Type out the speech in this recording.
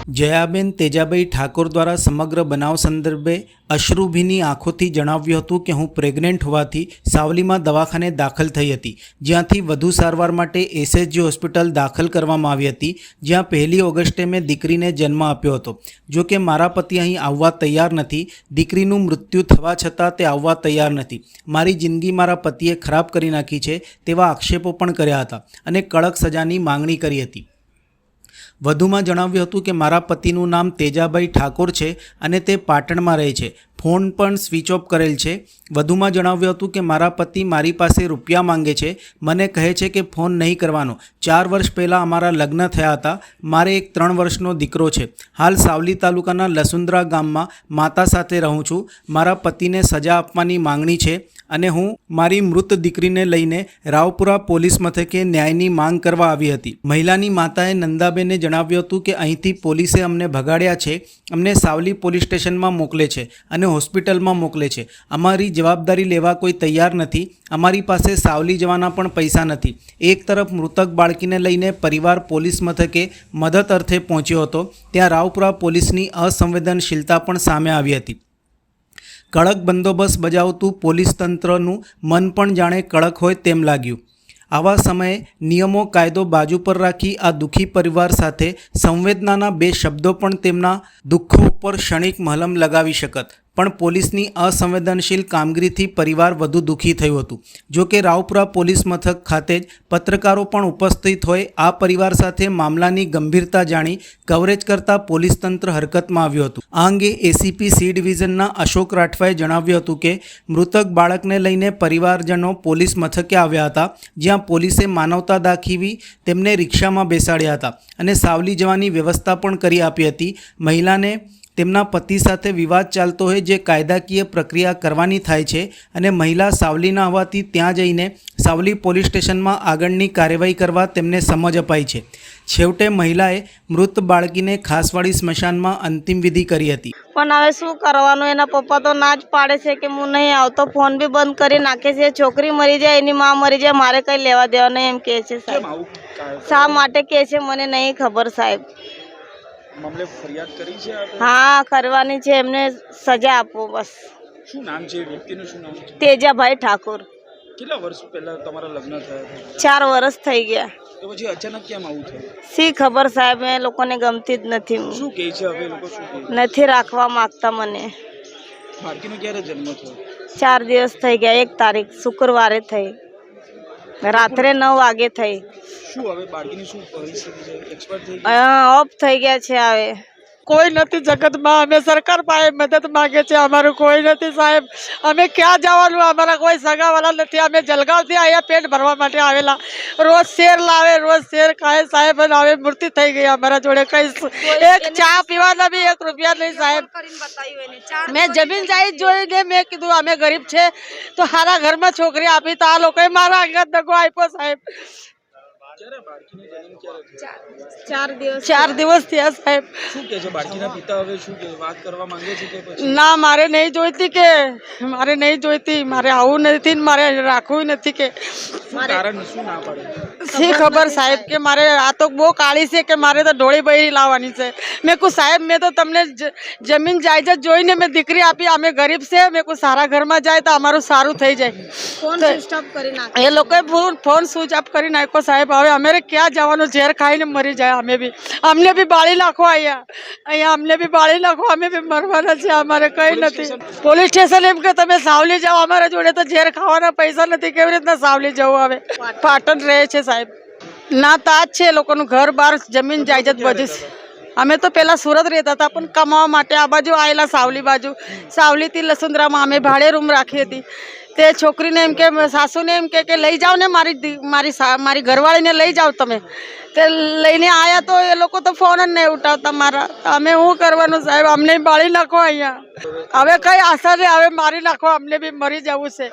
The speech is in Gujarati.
જયાબેન તેજાભાઈ ઠાકોર દ્વારા સમગ્ર બનાવ સંદર્ભે અશ્રુભીની આંખોથી જણાવ્યું હતું કે હું પ્રેગ્નેન્ટ હોવાથી સાવલીમાં દવાખાને દાખલ થઈ હતી, જ્યાંથી વધુ સારવાર માટે એસએસજી હોસ્પિટલ દાખલ કરવામાં આવી હતી, જ્યાં 1 ઓગસ્ટે મેં દીકરીને જન્મ આપ્યો હતો। જો કે મારા પતિ અહીં આવવા તૈયાર નથી। દીકરીનું મૃત્યુ થવા છતાં તે આવવા તૈયાર નથી। મારી જિંદગી મારા પતિએ ખરાબ કરી નાખી છે તેવા આક્ષેપો પણ કર્યા હતા અને કડક સજાની માંગણી કરી હતી। વધુમાં જણાવ્યું હતું કે મારા પતિનું નામ તેજાભાઈ ઠાકોર છે અને તે પાટણમાં રહે છે। ફોન પણ સ્વિચ ઓફ કરેલ છે। વધુમાં જણાવ્યું હતું કે મારા પતિ મારી પાસે રૂપિયા માંગે છે, મને કહે છે કે ફોન નહીં કરવાનો। 4 વર્ષ પહેલાં અમારા લગ્ન થયા હતા। મારે એક 3 વર્ષનો દીકરો છે। હાલ સાવલી તાલુકાના લસુંદરા ગામમાં માતા સાથે રહું છું। મારા પતિને સજા આપવાની માંગણી છે અને હું મારી મૃત દીકરીને લઈને રાવપુરા પોલીસ મથકે ન્યાયની માંગ કરવા આવી હતી। મહિલાની માતાએ નંદાબેને જણાવ્યું હતું કે અહીંથી પોલીસે અમને ભગાડ્યા છે, અમને સાવલી પોલીસ સ્ટેશનમાં મોકલે છે અને હોસ્પિટલમાં મોકલે છે। અમારી જવાબદારી લેવા કોઈ તૈયાર નથી। અમારી પાસે સાવલી જવાના પણ પૈસા નથી। એક તરફ મૃતક બાળકીને લઈને પરિવાર પોલીસ મથકે મદદ અર્થે પહોંચ્યો હતો, ત્યાં રાવપુરા પોલીસની અસંવેદનશીલતા પણ સામે આવી હતી। કડક બંદોબસ્ત બજાવતું પોલીસ તંત્રનું મન પણ જાણે કડક હોય તેમ લાગ્યું। આવા સમયે નિયમો કાયદો બાજુ પર રાખી આ દુઃખી પરિવાર સાથે સંવેદનાના 2 શબ્દો પણ તેમના દુઃખો ઉપર ક્ષણિક મલમ લગાવી શકત, પણ પોલીસની અસંવેદનશીલ કામગીરીથી પરિવાર વધુ દુઃખી થયું હતું। જો કે રાવપુરા પોલીસ મથક ખાતે જ પત્રકારો પણ ઉપસ્થિત હોય આ પરિવાર સાથે મામલાની ગંભીરતા જાણી કવરેજ કરતા પોલીસ તંત્ર હરકતમાં આવ્યું હતું। આ અંગે એસીપી સી ડિવિઝનના અશોક રાઠવાએ જણાવ્યું હતું કે મૃતક બાળકને લઈને પરિવારજનો પોલીસ મથકે આવ્યા હતા, જ્યાં પોલીસે માનવતા દાખવી તેમને રિક્ષામાં બેસાડ્યા હતા અને સાવલી જવાની વ્યવસ્થા પણ કરી આપી હતી। મહિલાને તેમના પતિ સાથે વિવાદ ચાલતો હોય જે કાયદાકીય પ્રક્રિયા કરવાની થાય છે અને મહિલા સાવલીના હોવાથી ત્યાં જઈને સાવલી પોલીસ સ્ટેશનમાં આગળની કાર્યવાહી કરવા તેમને સમજ અપાઈ છે। છેવટે મહિલાએ મૃત બાળકીને ખાસવાડી સ્મશાનમાં અંતિમ વિધિ કરી હતી। પણ હવે શું કરવાનું, એના પપ્પા તો ના જ પાડે છે કે હું નહીં આવતો, ફોન બી બંધ કરી નાખે છે। છોકરી મરી જાય, એની માં મરી જાય, મારે કંઈ લેવા દેવા નહીં એમ કહે છે સાહેબ। શા માટે કહે છે મને નહીં ખબર સાહેબ। મામલે ફરિયાદ કરી છે આપે? હા કરવાની છે, એમને સજા આપો બસ। શું નામ છે વ્યક્તિનું? શું નામ છે? તેજાભાઈ ઠાકોર। કેટલા વર્ષ પહેલા તમારા લગ્ન થયા હતા? 4 વર્ષ થઈ ગયા। તો પછી અચાનક કેમ આવું થયું? શી ખબર સાહેબ, એ લોકોને ગમતી જ નથી। શું કહે છે હવે લોકો? શું કહે? નથી રાખવા માંગતા મને। બાળકીનો ક્યારે જન્મ થયો? 4 દિવસ થઈ ગયા। 1 તારીખ શુક્રવારે થઈ, રાત્રે 9 વાગે થઈ। શું હવે બાળકીની શું પરિસ્થિતિ છે? એક્સપર્ટ થઈ ગઈ? ઓફ થઈ ગયા છે। હવે કોઈ નથી જગતમાં, અમે સરકાર પાસે મદદ માંગે છે, અમારું કોઈ નથી સાહેબ। અમે ક્યાં જવાનું, અમારા કોઈ સગાવાલા નથી। અમે જલગાંવથી અહીંયા પેટ ભરવા માટે આવેલા, રોજ શેર લાવે, રોજ શેર ખાય સાહેબ, અને હવે મૃત્યુ થઈ ગઈ અમારા જોડે। કઈ એક ચા પીવાના બી 1 રૂપિયા નહીં સાહેબ। મેં જમીન જાહેર જોઈને મેં કીધું અમે ગરીબ છે તો સારા ઘરમાં છોકરી આપી, તો આ લોકોએ મારા અંગત દગો આપ્યો સાહેબ। ક્યારે બાળકીનો જન્મ ક્યારે થયો? 4 દિવસ થયા સાહેબ। શું કહે છે બાળકીના પિતા? હવે શું કહે, વાત કરવા માંગે છે કે પછી? ના, મારે નહીં જોઈતી, કે મારે નહીં જોઈતી, મારે આવું નથી, મારે રાખવું નથી કે કારણ શું ના પાડે? શી ખબર સાહેબ, કે મારે આ તો બહુ કાળી છે, કે મારે તો ઢોળી બૈરી લાવવાની છે। મેં કહું સાહેબ, મેં તો તમને જમીન જાયદાદ જોઈને મેં દીકરી આપી, અમે ગરીબ છે, મેં કહું સારા ઘરમાં જાય તો અમારું સારું થઈ જાય। ફોન સ્વિચ ઓફ કરી નાખ્યો। એ લોકોએ ફોન સ્વિચ ઓફ કરી નાખ્યો સાહેબ। હવે અમે ક્યાં જવાનું, ઝેર ખાઈને મરી જાય અમે બી। અમને બી બાળી નાખો અહીંયા અમને બી બાળી નાખો, અમે બી મરવાના છે, અમારે કંઈ નથી। પોલીસ સ્ટેશન એમ કે તમે સાવલી જાઓ, અમારા જોડે તો ઝેર ખાવાના પૈસા નથી, કેવી રીતના સાવલી જવું? હવે પાટણ રહે છે સાહેબ। ના તાજ છે લોકોનું, ઘર બાર જમીન જાયદાદ બધી। અમે તો પહેલાં સુરત રહેતા હતા, પણ કમાવા માટે આ બાજુ આવેલા સાવલી બાજુ। સાવલીથી લસુંદરામાં અમે ભાડે રૂમ રાખી હતી। તે છોકરીને એમ કે, સાસુને એમ કે લઈ જાઓ ને, મારી ઘરવાળીને લઈ જાઓ તમે। તે લઈને આવ્યા તો એ લોકો તો ફોન જ નહીં ઉઠાવતા મારા। અમે શું કરવાનું સાહેબ? અમને બાળી નાખો અહીંયા। હવે કઈ આશા નહીં, હવે મારી નાખો, અમને બી મરી જવું છે।